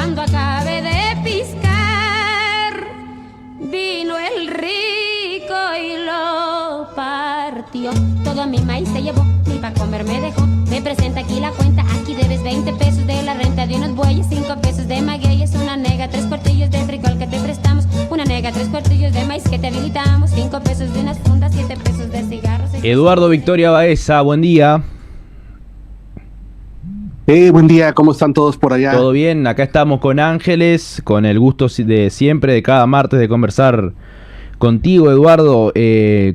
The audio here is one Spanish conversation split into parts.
cuando acabe de piscar, vino el rico y lo partió. Todo mi maíz se llevó, ni pa' comer me dejó. Me presenta aquí la cuenta, aquí debes 20 pesos de la renta de unos bueyes, 5 pesos de magueyes, una nega, 3 cuartillos de frijol que te prestamos, una nega, 3 cuartillos de maíz que te habilitamos, 5 pesos de unas fundas, 7 pesos de cigarros. Eduardo Victoria Baeza, buen día. Buen día, ¿cómo están todos por allá? Todo bien, acá estamos con Ángeles, con el gusto de siempre, de cada martes, de conversar contigo, Eduardo,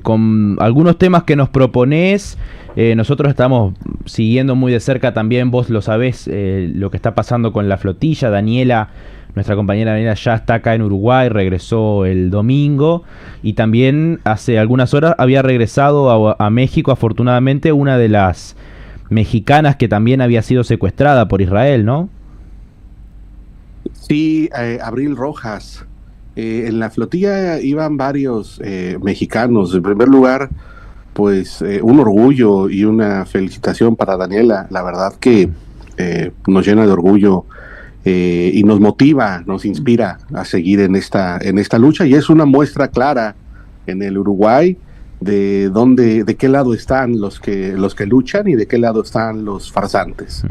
con algunos temas que nos proponés. Nosotros estamos siguiendo muy de cerca también, vos lo sabés, lo que está pasando con la flotilla. Daniela, nuestra compañera Daniela, ya está acá en Uruguay, regresó el domingo, y también hace algunas horas había regresado a México, afortunadamente, una de las mexicanas que también había sido secuestrada por Israel, ¿no? Sí, Abril Rojas. En la flotilla iban varios mexicanos. En primer lugar, pues un orgullo y una felicitación para Daniela. La verdad que nos llena de orgullo y nos motiva, nos inspira a seguir en esta lucha, y es una muestra clara en el Uruguay de qué lado están los que luchan y de qué lado están los farsantes.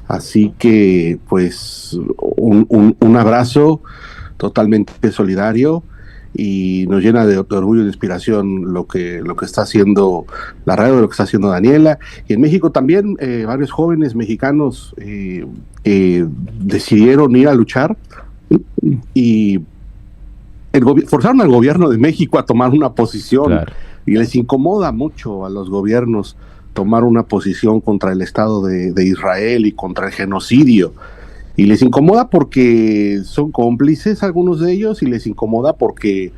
Así que pues un abrazo totalmente solidario, y nos llena de orgullo y de inspiración lo que está haciendo la radio, lo que está haciendo Daniela. Y en México también varios jóvenes mexicanos decidieron ir a luchar y forzaron al gobierno de México a tomar una posición. Claro. Y les incomoda mucho a los gobiernos tomar una posición contra el Estado de Israel y contra el genocidio. Y les incomoda porque son cómplices algunos de ellos, y les incomoda porque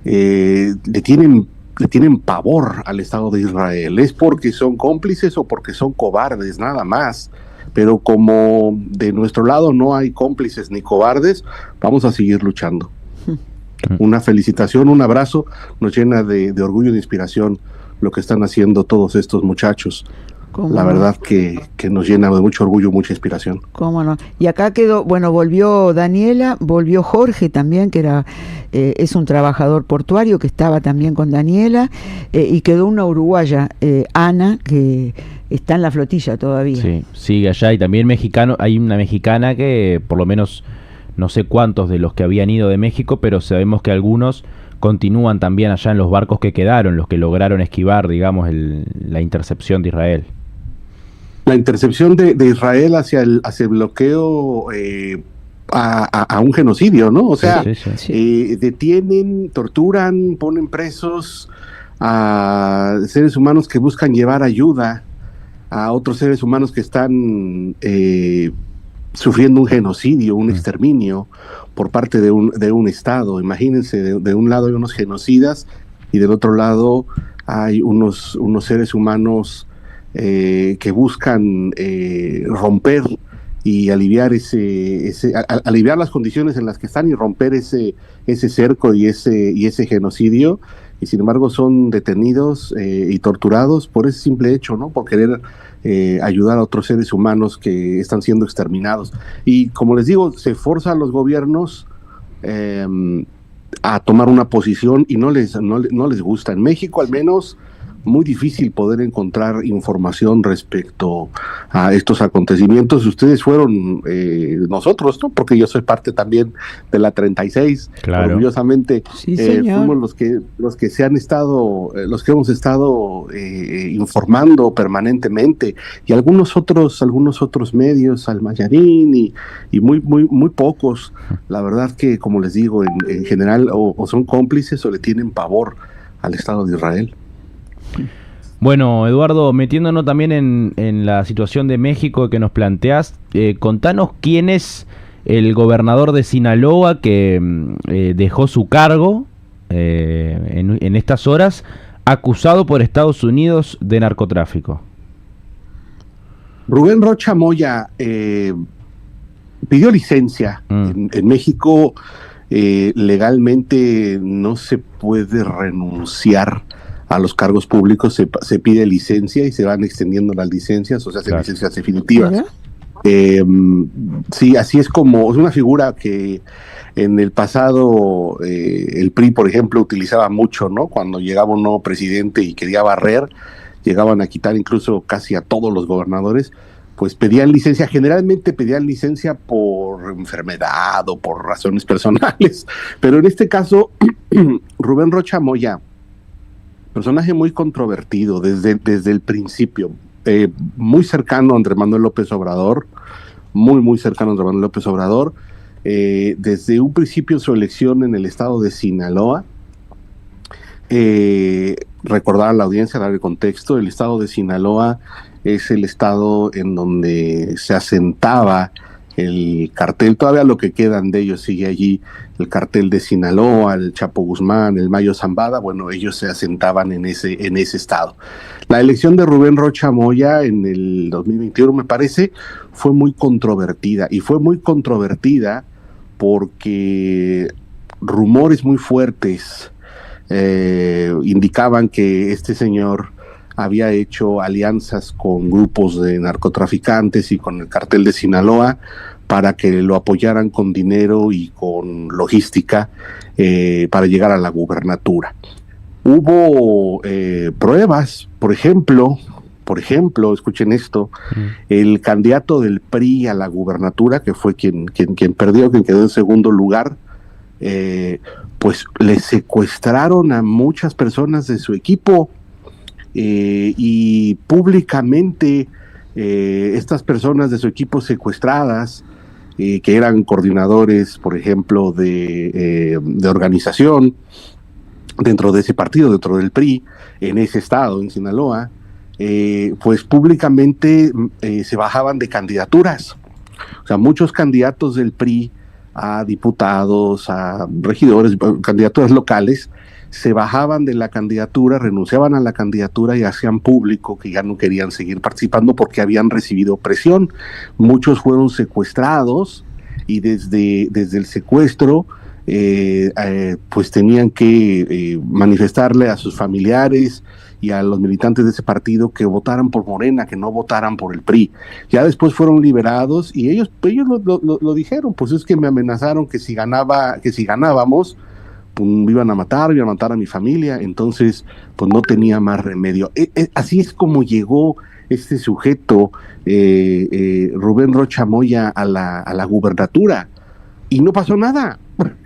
le tienen pavor al Estado de Israel. Es porque son cómplices o porque son cobardes, nada más. Pero como de nuestro lado no hay cómplices ni cobardes, vamos a seguir luchando. Una felicitación, un abrazo, nos llena de orgullo y de inspiración lo que están haciendo todos estos muchachos. La verdad que nos llena de mucho orgullo, mucha inspiración. ¿Cómo no? Y acá quedó, bueno, volvió Daniela, volvió Jorge también, que es un trabajador portuario que estaba también con Daniela, y quedó una uruguaya, Ana, que está en la flotilla todavía. Sí, sigue allá, y también mexicano, hay una mexicana que por lo menos no sé cuántos de los que habían ido de México, pero sabemos que algunos continúan también allá en los barcos que quedaron, los que lograron esquivar, digamos, la intercepción de Israel. La intercepción de Israel hacia el bloqueo a un genocidio, ¿no? O sea, sí. Detienen, torturan, ponen presos a seres humanos que buscan llevar ayuda a otros seres humanos que están sufriendo un genocidio, un exterminio por parte de un Estado. Imagínense, de un lado hay unos genocidas y del otro lado hay unos seres humanos que buscan romper y aliviar aliviar las condiciones en las que están y romper ese cerco y ese genocidio, y sin embargo son detenidos y torturados por ese simple hecho, ¿no? Por querer ayudar a otros seres humanos que están siendo exterminados. Y como les digo, se forza a los gobiernos a tomar una posición, y no les gusta. En México, al menos, muy difícil poder encontrar información respecto a estos acontecimientos. Ustedes fueron nosotros, ¿no? Porque yo soy parte también de la 36. Claro. Orgullosamente, sí, fuimos los que hemos estado informando permanentemente, y algunos otros medios, Almayarín y muy pocos. La verdad que, como les digo, en general o son cómplices o le tienen pavor al Estado de Israel. Bueno, Eduardo, metiéndonos también en la situación de México que nos planteás, contanos quién es el gobernador de Sinaloa que dejó su cargo en estas horas, acusado por Estados Unidos de narcotráfico. Rubén Rocha Moya pidió licencia. En México legalmente no se puede renunciar a los cargos públicos, se pide licencia y se van extendiendo las licencias, o sea, claro, licencias definitivas. Sí, así es como, es una figura que en el pasado el PRI, por ejemplo, utilizaba mucho, ¿no? Cuando llegaba un nuevo presidente y quería barrer, llegaban a quitar incluso casi a todos los gobernadores, pues pedían licencia, generalmente pedían licencia por enfermedad o por razones personales, pero en este caso, Rubén Rocha Moya, personaje muy controvertido desde el principio, muy cercano a Andrés Manuel López Obrador, muy cercano a Andrés Manuel López Obrador, desde un principio su elección en el estado de Sinaloa, recordar a la audiencia, darle contexto, el estado de Sinaloa es el estado en donde se asentaba el cartel, todavía lo que quedan de ellos sigue allí, el cartel de Sinaloa, el Chapo Guzmán, el Mayo Zambada, bueno, ellos se asentaban en ese estado. La elección de Rubén Rocha Moya en el 2021, me parece, fue muy controvertida, y fue muy controvertida porque rumores muy fuertes indicaban que este señor había hecho alianzas con grupos de narcotraficantes y con el cartel de Sinaloa para que lo apoyaran con dinero y con logística para llegar a la gubernatura. Hubo pruebas, por ejemplo, escuchen esto, el candidato del PRI a la gubernatura, que fue quien perdió, quien quedó en segundo lugar, pues le secuestraron a muchas personas de su equipo, y públicamente estas personas de su equipo secuestradas, que eran coordinadores, por ejemplo, de organización dentro de ese partido, dentro del PRI, en ese estado, en Sinaloa, pues públicamente se bajaban de candidaturas. O sea, muchos candidatos del PRI a diputados, a regidores, candidaturas locales, se bajaban de la candidatura, renunciaban a la candidatura y hacían público que ya no querían seguir participando porque habían recibido presión. Muchos fueron secuestrados y desde el secuestro pues tenían que manifestarle a sus familiares y a los militantes de ese partido que votaran por Morena, que no votaran por el PRI. Ya después fueron liberados y ellos lo dijeron, pues es que me amenazaron que si ganábamos, pues iban a matar a mi familia, entonces pues no tenía más remedio. Así es como llegó este sujeto, Rubén Rocha Moya, a la gubernatura, y no pasó nada.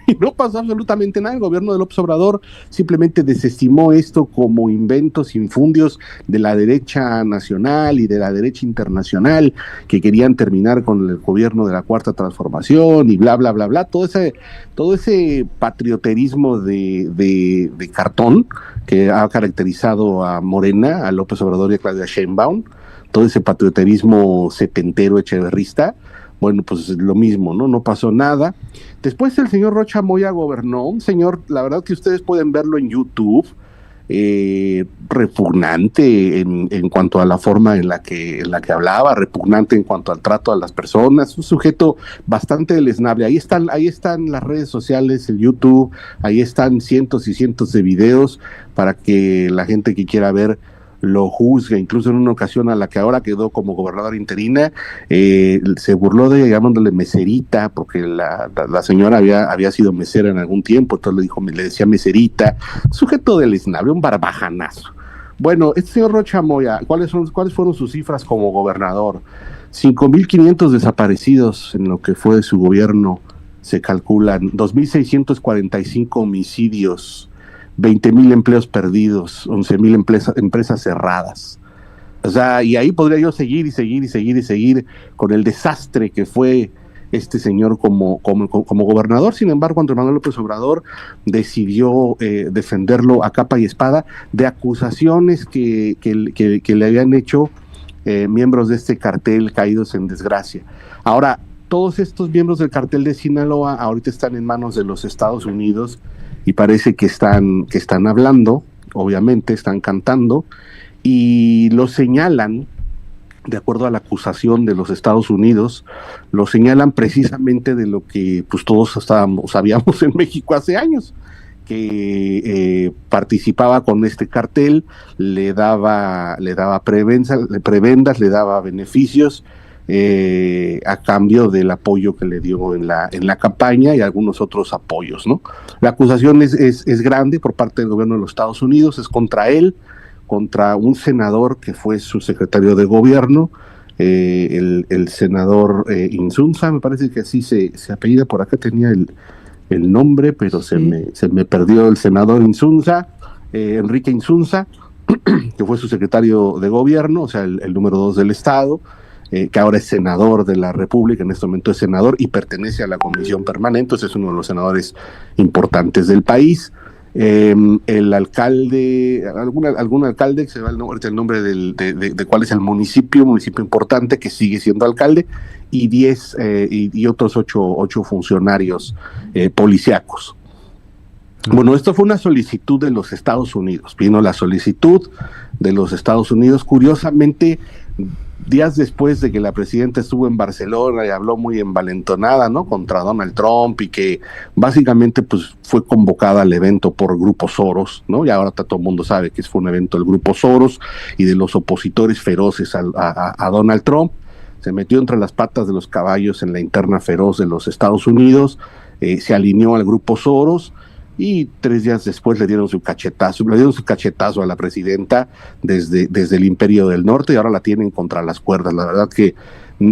Y no pasó absolutamente nada. El gobierno de López Obrador simplemente desestimó esto como inventos, infundios de la derecha nacional y de la derecha internacional que querían terminar con el gobierno de la Cuarta Transformación y bla, bla, bla, bla. Todo ese patrioterismo de cartón que ha caracterizado a Morena, a López Obrador y a Claudia Sheinbaum, todo ese patrioterismo setentero echeverrista. Bueno, pues lo mismo, ¿no? No pasó nada. Después el señor Rocha Moya gobernó, un señor, la verdad que ustedes pueden verlo en YouTube, repugnante en cuanto a la forma en la que hablaba, repugnante en cuanto al trato a las personas, un sujeto bastante deleznable. Ahí están las redes sociales, el YouTube, ahí están cientos y cientos de videos para que la gente que quiera ver lo juzgue. Incluso en una ocasión a la que ahora quedó como gobernadora interina, se burló de, llamándole meserita, porque la señora había sido mesera en algún tiempo, entonces le decía meserita, sujeto deleznable, un barbajanazo. Bueno, este señor Rocha Moya, ¿cuáles fueron sus cifras como gobernador? 5,500 desaparecidos en lo que fue su gobierno, se calculan, 2,645 homicidios, 20,000 empleos perdidos, 11,000 empresas cerradas. O sea, y ahí podría yo seguir con el desastre que fue este señor como gobernador. Sin embargo, Andrés Manuel López Obrador decidió defenderlo a capa y espada de acusaciones que le habían hecho miembros de este cartel caídos en desgracia. Ahora, todos estos miembros del cartel de Sinaloa ahorita están en manos de los Estados Unidos y parece que están hablando, obviamente, están cantando, y lo señalan, de acuerdo a la acusación de los Estados Unidos, lo señalan precisamente de lo que pues todos sabíamos en México hace años, que participaba con este cartel, le daba prebendas, le daba beneficios, a cambio del apoyo que le dio en la campaña y algunos otros apoyos, ¿no? La acusación es grande por parte del gobierno de los Estados Unidos, es contra él, contra un senador que fue su secretario de gobierno, el senador Insunza, me parece que así se apellida, por acá tenía el nombre, pero se me perdió el senador Insunza, Enrique Insunza, que fue su secretario de gobierno, o sea, el número 2 del estado, que ahora es senador de la República, en este momento es senador y pertenece a la comisión permanente, es uno de los senadores importantes del país. El alcalde, algún alcalde, que se va el nombre de cuál es el municipio importante que sigue siendo alcalde, y 10 y otros 8 funcionarios policíacos. Bueno, esto fue una solicitud de los Estados Unidos. Vino la solicitud de los Estados Unidos, curiosamente, días después de que la presidenta estuvo en Barcelona y habló muy envalentonada, ¿no?, contra Donald Trump, y que básicamente pues fue convocada al evento por Grupo Soros, ¿no? Y ahora todo el mundo sabe que fue un evento del Grupo Soros y de los opositores feroces a Donald Trump. Se metió entre las patas de los caballos en la interna feroz de los Estados Unidos, se alineó al Grupo Soros, y 3 días después le dieron su cachetazo a la presidenta desde el Imperio del Norte, y ahora la tienen contra las cuerdas. La verdad que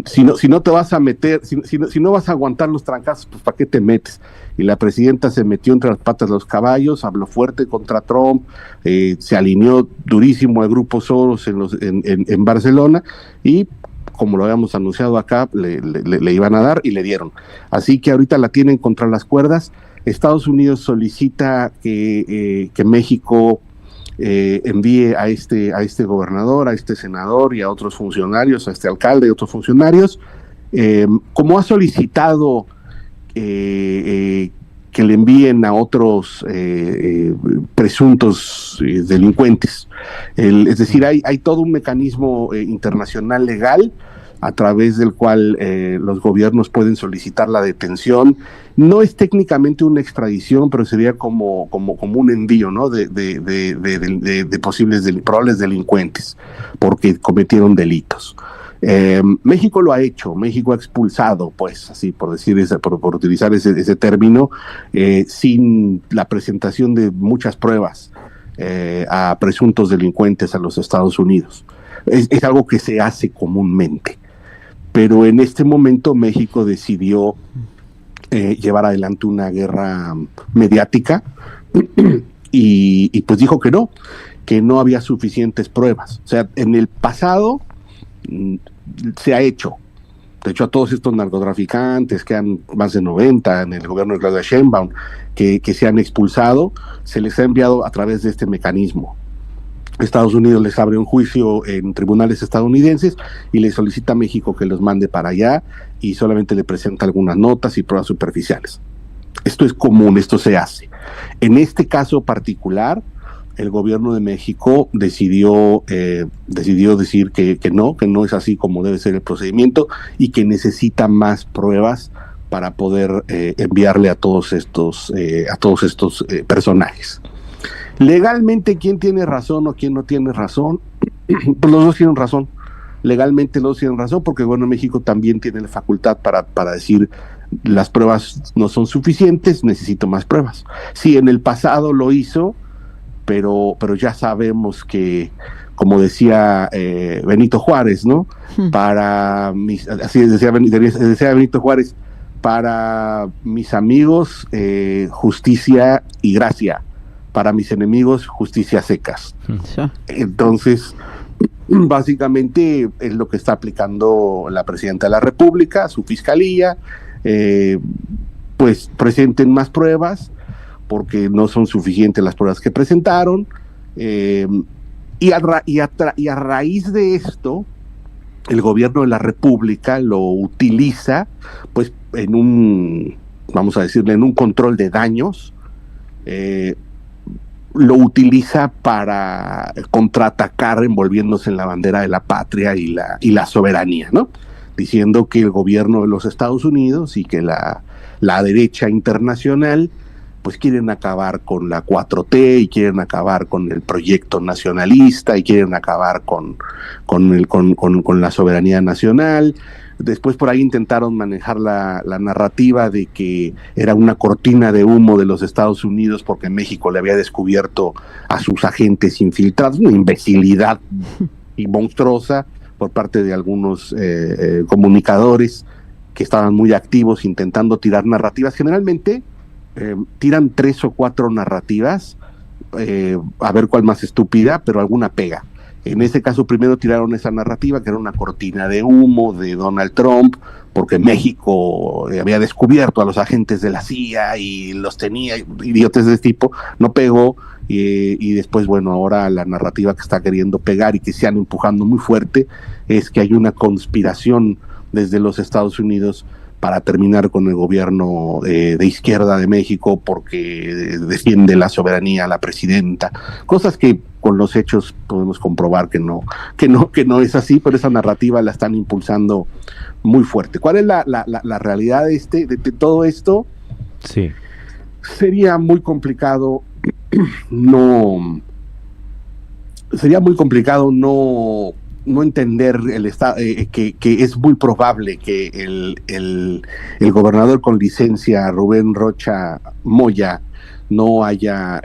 si no te vas a meter, si no vas a aguantar los trancazos, pues ¿para qué te metes? Y la presidenta se metió entre las patas de los caballos, habló fuerte contra Trump, se alineó durísimo al Grupo Soros en Barcelona, y como lo habíamos anunciado acá, le iban a dar y le dieron. Así que ahorita la tienen contra las cuerdas. Estados Unidos solicita que México envíe a este gobernador, a este senador y a otros funcionarios, a este alcalde y otros funcionarios, como ha solicitado que le envíen a otros presuntos delincuentes. Es decir, hay todo un mecanismo internacional legal a través del cual los gobiernos pueden solicitar la detención. No es técnicamente una extradición, pero sería como un envío, ¿no?, de probables delincuentes, porque cometieron delitos. México lo ha hecho, México ha expulsado, pues, así por decir, por utilizar ese término, sin la presentación de muchas pruebas a presuntos delincuentes a los Estados Unidos. Es algo que se hace comúnmente. Pero en este momento México decidió llevar adelante una guerra mediática y pues dijo que no había suficientes pruebas. O sea, en el pasado se ha hecho. De hecho, a todos estos narcotraficantes, que han más de 90 en el gobierno de Claudia Sheinbaum, que se han expulsado, se les ha enviado a través de este mecanismo. Estados Unidos les abre un juicio en tribunales estadounidenses y le solicita a México que los mande para allá, y solamente le presenta algunas notas y pruebas superficiales. Esto es común, esto se hace. En este caso particular, el gobierno de México decidió decir que no es así como debe ser el procedimiento, y que necesita más pruebas para poder enviarle a todos estos personajes. Legalmente, ¿quién tiene razón o quién no tiene razón? Pues los dos tienen razón. Legalmente los dos tienen razón, porque bueno, México también tiene la facultad para decir las pruebas no son suficientes, necesito más pruebas. Sí, en el pasado lo hizo, pero ya sabemos que, como decía Benito Juárez, ¿no? Así decía Benito Juárez, para mis amigos justicia y gracia, para mis enemigos justicia secas. Entonces, básicamente es lo que está aplicando la presidenta de la República, su fiscalía, pues presenten más pruebas, porque no son suficientes las pruebas que presentaron, y a raíz de esto, el gobierno de la República lo utiliza, pues, en un control de daños, lo utiliza para contraatacar envolviéndose en la bandera de la patria y la soberanía, ¿no? Diciendo que el gobierno de los Estados Unidos y que la derecha internacional pues quieren acabar con la 4T y quieren acabar con el proyecto nacionalista y quieren acabar con la soberanía nacional. Después por ahí intentaron manejar la narrativa de que era una cortina de humo de los Estados Unidos porque México le había descubierto a sus agentes infiltrados, una imbecilidad y monstruosa por parte de algunos comunicadores que estaban muy activos intentando tirar narrativas. Generalmente tiran 3 o 4 narrativas, a ver cuál más estúpida, pero alguna pega. En ese caso primero tiraron esa narrativa que era una cortina de humo de Donald Trump, porque México había descubierto a los agentes de la CIA y los tenía, idiotas de ese tipo, no pegó, y después, bueno, ahora la narrativa que está queriendo pegar y que se han empujando muy fuerte es que hay una conspiración desde los Estados Unidos para terminar con el gobierno de izquierda de México porque defiende la soberanía, la presidenta, cosas que con los hechos podemos comprobar que no es así, pero esa narrativa la están impulsando muy fuerte. ¿Cuál es la realidad de todo esto? Sí. Sería muy complicado no entender el estado, que es muy probable que el gobernador con licencia, Rubén Rocha Moya, no haya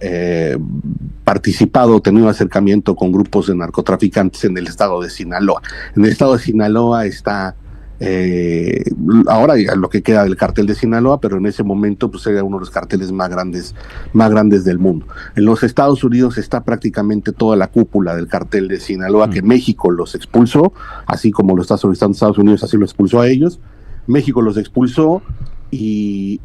participado o tenido acercamiento con grupos de narcotraficantes en el estado de Sinaloa. En el estado de Sinaloa está ahora lo que queda del cartel de Sinaloa, pero en ese momento pues era uno de los carteles más grandes del mundo. En los Estados Unidos está prácticamente toda la cúpula del cartel de Sinaloa, que México los expulsó, así como lo está solicitando Estados Unidos, así lo expulsó a ellos. México los expulsó y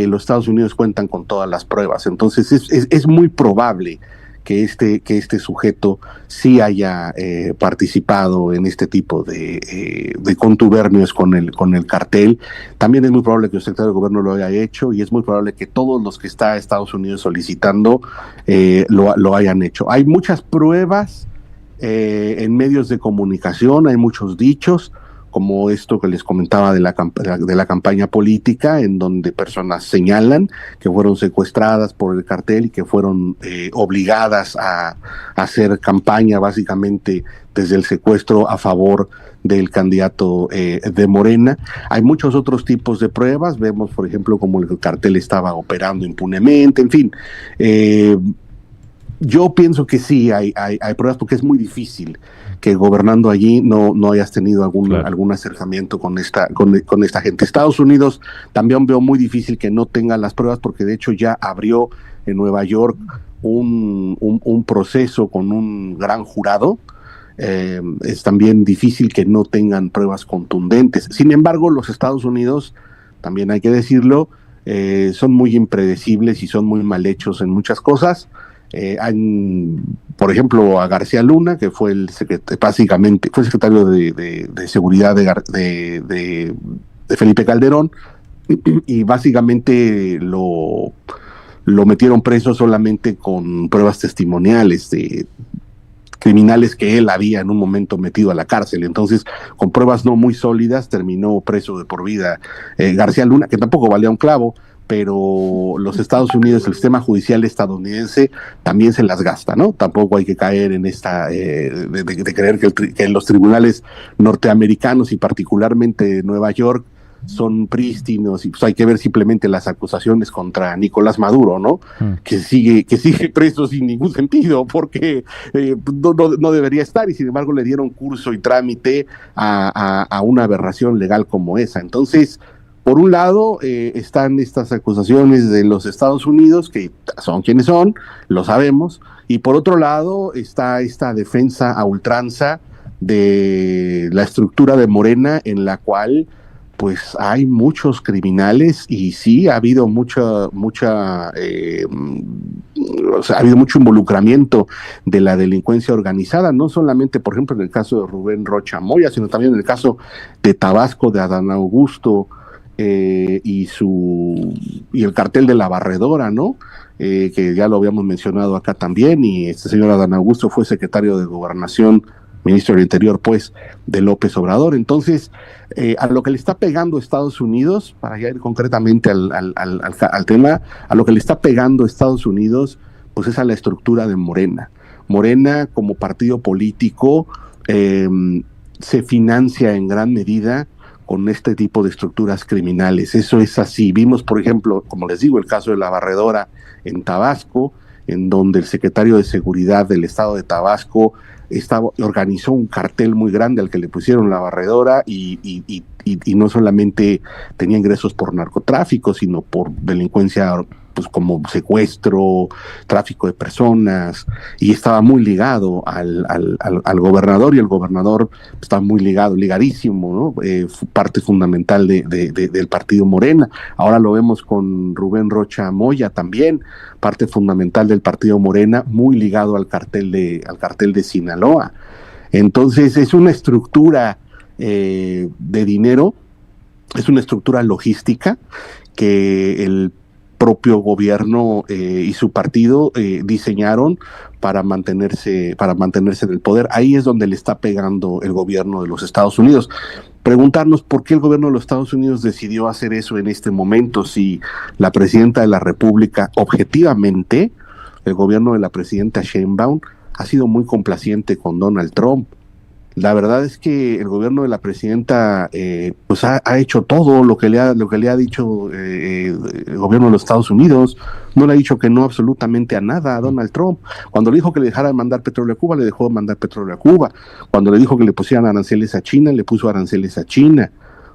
los Estados Unidos cuentan con todas las pruebas. Entonces es muy probable que este sujeto sí haya participado en este tipo de contubernios con el cartel. También es muy probable que el secretario de gobierno lo haya hecho, y es muy probable que todos los que está Estados Unidos solicitando lo hayan hecho. Hay muchas pruebas en medios de comunicación, hay muchos dichos, como esto que les comentaba de la campaña política, en donde personas señalan que fueron secuestradas por el cartel y que fueron obligadas a hacer campaña básicamente desde el secuestro a favor del candidato de Morena. Hay muchos otros tipos de pruebas, vemos por ejemplo como el cartel estaba operando impunemente, en fin. Yo pienso que sí hay pruebas, porque es muy difícil que gobernando allí no hayas tenido algún acercamiento con esta gente. Estados Unidos también veo muy difícil que no tenga las pruebas, porque de hecho ya abrió en Nueva York un proceso con un gran jurado. Es también difícil que no tengan pruebas contundentes. Sin embargo, los Estados Unidos, también hay que decirlo, son muy impredecibles y son muy mal hechos en muchas cosas. Por ejemplo, a García Luna, que fue básicamente fue el secretario de seguridad de Felipe Calderón, y básicamente lo metieron preso solamente con pruebas testimoniales de criminales que él había en un momento metido a la cárcel. Entonces, con pruebas no muy sólidas, terminó preso de por vida García Luna, que tampoco valía un clavo. Pero los Estados Unidos, el sistema judicial estadounidense también se las gasta, ¿no? Tampoco hay que caer en esta de creer que los tribunales norteamericanos y particularmente de Nueva York son prístinos, y pues hay que ver simplemente las acusaciones contra Nicolás Maduro, ¿no? Que sigue preso sin ningún sentido, porque no debería estar, y sin embargo le dieron curso y trámite a una aberración legal como esa. Entonces, por un lado están estas acusaciones de los Estados Unidos, que son quienes son, lo sabemos, y por otro lado está esta defensa a ultranza de la estructura de Morena, en la cual pues hay muchos criminales, y sí ha habido ha habido mucho involucramiento de la delincuencia organizada, no solamente por ejemplo en el caso de Rubén Rocha Moya, sino también en el caso de Tabasco, de Adán Augusto, y el cartel de la Barredora, ¿no? Que ya lo habíamos mencionado acá también, y este señor Adán Augusto fue secretario de Gobernación ministro del Interior, pues, de López Obrador. Entonces, a lo que le está pegando Estados Unidos, para ya ir concretamente al tema, a lo que le está pegando Estados Unidos, pues es a la estructura de Morena. Morena, como partido político, se financia en gran medida con este tipo de estructuras criminales. Eso es así. Vimos, por ejemplo, como les digo, el caso de la Barredora en Tabasco, en donde el secretario de Seguridad del estado de Tabasco organizó un cartel muy grande al que le pusieron la Barredora y no solamente tenía ingresos por narcotráfico, sino por delincuencia, pues como secuestro, tráfico de personas, y estaba muy ligado al gobernador, y el gobernador estaba muy ligadísimo, ¿no? Parte fundamental del partido Morena. Ahora lo vemos con Rubén Rocha Moya también, parte fundamental del partido Morena, muy ligado al cartel de Sinaloa. Entonces es una estructura de dinero, es una estructura logística que el propio gobierno y su partido diseñaron para mantenerse en el poder. Ahí es donde le está pegando el gobierno de los Estados Unidos. Preguntarnos por qué el gobierno de los Estados Unidos decidió hacer eso en este momento, si la presidenta de la República, objetivamente, el gobierno de la presidenta Sheinbaum ha sido muy complaciente con Donald Trump. La verdad es que el gobierno de la presidenta pues ha hecho todo lo que le ha dicho el gobierno de los Estados Unidos. No le ha dicho que no absolutamente a nada a Donald Trump. Cuando le dijo que le dejara de mandar petróleo a Cuba, le dejó de mandar petróleo a Cuba. Cuando le dijo que le pusieran aranceles a China, le puso aranceles a China.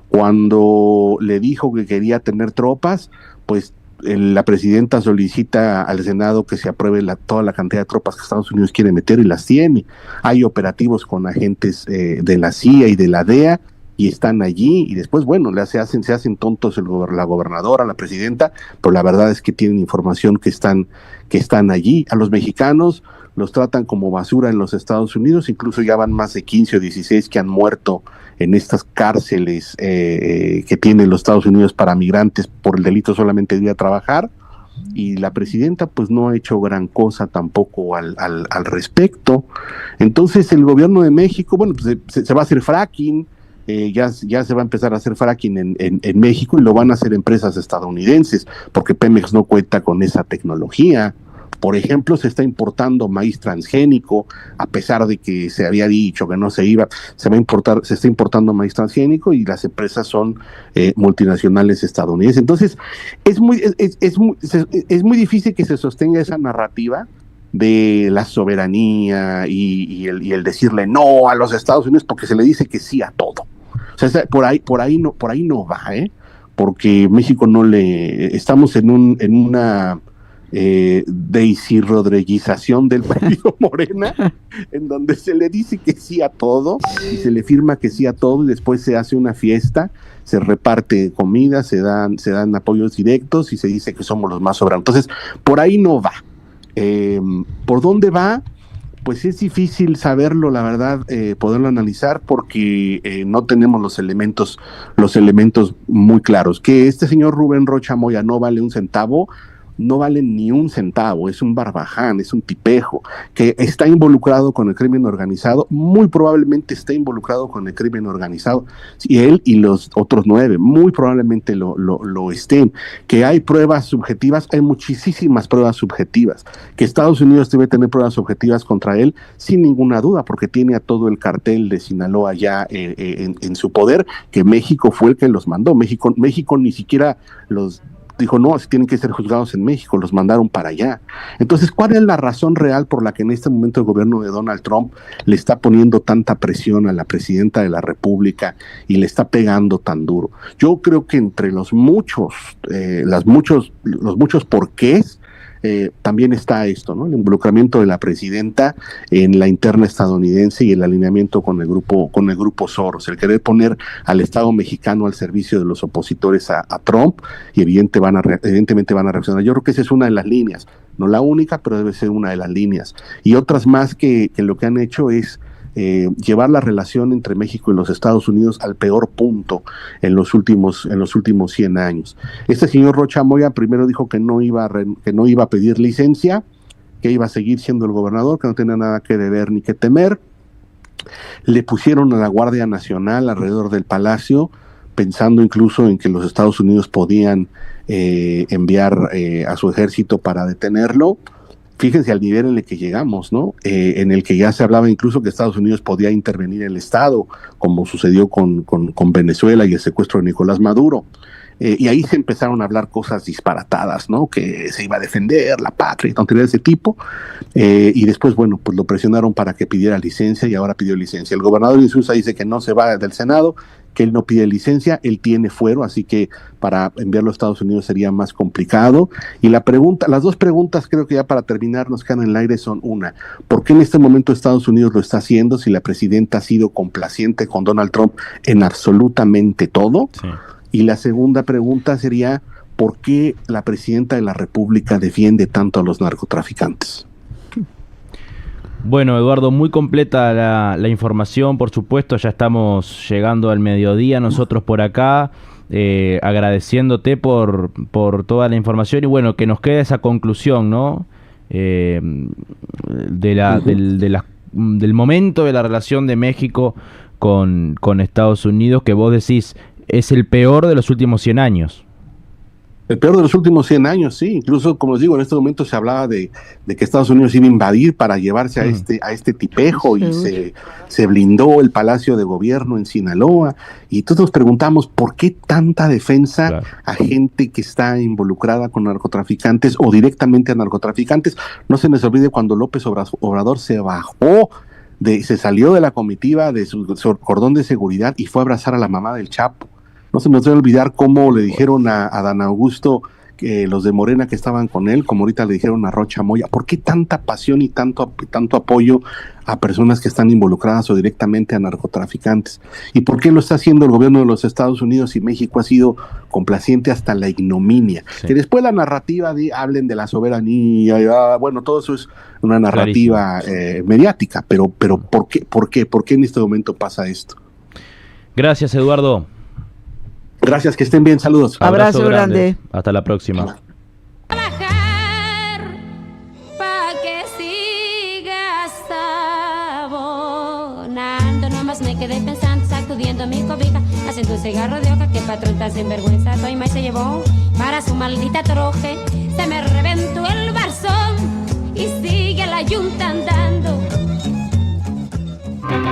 Cuando le dijo que quería tener tropas, pues la presidenta solicita al Senado que se apruebe toda la cantidad de tropas que Estados Unidos quiere meter, y las tiene. Hay operativos con agentes de la CIA y de la DEA, y están allí, y después, bueno, se hacen tontos la gobernadora, la presidenta, pero la verdad es que tienen información que están allí. A los mexicanos los tratan como basura en los Estados Unidos, incluso ya van más de 15 o 16 que han muerto en estas cárceles que tienen los Estados Unidos para migrantes por el delito solamente de ir a trabajar, y la presidenta pues no ha hecho gran cosa tampoco al respecto. Entonces el gobierno de México, bueno, pues se va a hacer fracking, ya se va a empezar a hacer fracking en México, y lo van a hacer empresas estadounidenses, porque Pemex no cuenta con esa tecnología. Por ejemplo, se está importando maíz transgénico, a pesar de que se había dicho que no se iba, se está importando maíz transgénico, y las empresas son multinacionales estadounidenses. Entonces, es muy difícil que se sostenga esa narrativa de la soberanía y el decirle no a los Estados Unidos, porque se le dice que sí a todo. O sea, por ahí no va, porque México estamos en una Daisy Rodriguización del partido Morena, en donde se le dice que sí a todo, y se le firma que sí a todo, y después se hace una fiesta, se reparte comida, se dan apoyos directos, y se dice que somos los más soberanos. Entonces, por ahí no va. ¿Por dónde va? Pues es difícil saberlo, la verdad, poderlo analizar, porque no tenemos los elementos muy claros. Que este señor Rubén Rocha Moya no vale un centavo, no vale ni un centavo, es un barbaján, es un tipejo, que está involucrado con el crimen organizado, muy probablemente está involucrado con el crimen organizado, y él y los otros 9, muy probablemente lo estén. Que hay pruebas subjetivas, hay muchísimas pruebas subjetivas, que Estados Unidos debe tener pruebas subjetivas contra él, sin ninguna duda, porque tiene a todo el cartel de Sinaloa ya en su poder, que México fue el que los mandó. México ni siquiera los dijo, no, tienen que ser juzgados en México, los mandaron para allá. Entonces, ¿cuál es la razón real por la que en este momento el gobierno de Donald Trump le está poniendo tanta presión a la presidenta de la República y le está pegando tan duro? Yo creo que entre los muchos porqués, también está esto, ¿no? El involucramiento de la presidenta en la interna estadounidense y el alineamiento con el grupo Soros, el querer poner al Estado mexicano al servicio de los opositores a Trump, y evidentemente van a reaccionar. Yo creo que esa es una de las líneas, no la única, pero debe ser una de las líneas. Y otras más que lo que han hecho es llevar la relación entre México y los Estados Unidos al peor punto en los últimos 100 años. Este señor Rocha Moya primero dijo que no iba a pedir licencia, que iba a seguir siendo el gobernador, que no tenía nada que deber ni que temer. le pusieron a la Guardia Nacional alrededor del palacio, pensando incluso en que los Estados Unidos podían enviar a su ejército para detenerlo. Fíjense al nivel en el que llegamos, ¿no? En el que ya se hablaba incluso que Estados Unidos podía intervenir en el Estado, como sucedió con Venezuela y el secuestro de Nicolás Maduro. Y ahí se empezaron a hablar cosas disparatadas, ¿no? Que se iba a defender la patria y tonterías de ese tipo. Y después, bueno, pues lo presionaron para que pidiera licencia y ahora pidió licencia. El gobernador de Insulza dice que no se va del Senado, que él no pide licencia, él tiene fuero, así que para enviarlo a Estados Unidos sería más complicado. Y las dos preguntas, creo que ya para terminar nos quedan en el aire, son una: ¿por qué en este momento Estados Unidos lo está haciendo si la presidenta ha sido complaciente con Donald Trump en absolutamente todo? Sí. Y la segunda pregunta sería: ¿por qué la presidenta de la República defiende tanto a los narcotraficantes? Bueno, Eduardo, muy completa la información, por supuesto. Ya estamos llegando al mediodía nosotros por acá, agradeciéndote por toda la información y bueno, que nos quede esa conclusión, ¿no? Del momento de la relación de México con Estados Unidos, que vos decís es el peor de los últimos 100 años. El peor de los últimos 100 años, sí. Incluso, como les digo, en este momento se hablaba de que Estados Unidos iba a invadir para llevarse a este tipejo, y se blindó el Palacio de Gobierno en Sinaloa. Y todos nos preguntamos, ¿por qué tanta defensa a gente que está involucrada con narcotraficantes o directamente a narcotraficantes? No se nos olvide cuando López Obrador se bajó, se salió de la comitiva de su cordón de seguridad y fue a abrazar a la mamá del Chapo. No se nos debe olvidar cómo le dijeron a Dan Augusto, que los de Morena que estaban con él, como ahorita le dijeron a Rocha Moya. ¿Por qué tanta pasión y tanto apoyo a personas que están involucradas o directamente a narcotraficantes? ¿Y por qué lo está haciendo el gobierno de los Estados Unidos y México ha sido complaciente hasta la ignominia? Sí. Que después la narrativa hablen de la soberanía, bueno, todo eso es una narrativa mediática, pero ¿por qué en este momento pasa esto? Gracias, Eduardo. Gracias, que estén bien, saludos. Abrazo grande. Hasta la próxima. Trabajar pa' que sigas abonando. Nomás me quedé pensando, sacudiendo mi cobija, haciendo un cigarro de hoja. Que patrón tan sinvergüenza, Toy May se llevó para su maldita troje. Se me reventó